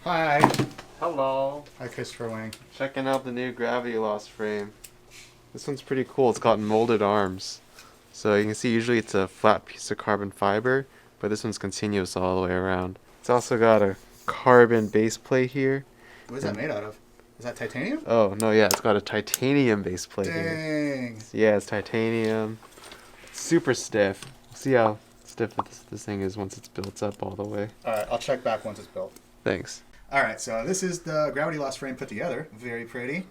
Hi. Hello. Hi, Christopher Wang. Checking out the new gravity loss frame. This one's pretty cool. It's got molded arms. So you can see usually it's a flat piece of carbon fiber, but this one's continuous all the way around. It's also got a carbon base plate here. What is that made out of? Is that titanium? Oh, no, yeah, it's got a titanium base plate here. Dang. Yeah, it's titanium. Super stiff. See how stiff this thing is once it's built up all the way. Alright, I'll check back once it's built. Thanks. Alright, so this is the gravity loss frame put together. Very pretty.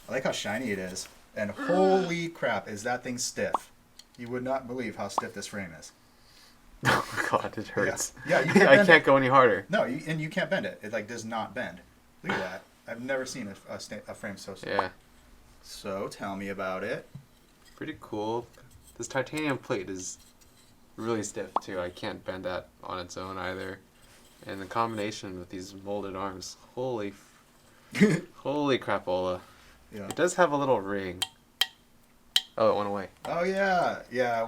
I like how shiny it is. And holy crap, is that thing stiff. You would not believe how stiff this frame is. Oh my god, it hurts. Yeah, you can't I can't go any harder. No, and you can't bend it. It like does not bend. Look at that. I've never seen a frame so stiff. Yeah. So tell me about it. Pretty cool. This titanium plate is really stiff too. I can't bend that on its own either. And the combination with these molded arms, holy crapola. Yeah. It does have a little ring. Oh, it went away. Oh yeah, yeah.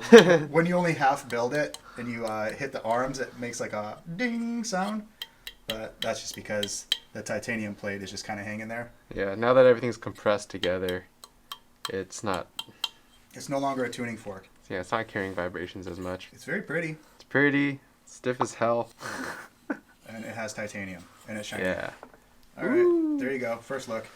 When you only half build it and you hit the arms, it makes like a ding sound. But that's just because the titanium plate is just kind of hanging there. Yeah, now that everything's compressed together, it's not. It's no longer a tuning fork. Yeah, it's not carrying vibrations as much. It's very pretty. It's pretty, stiff as hell. And it has titanium. And it's shiny. Yeah. Alright, there you go. First look.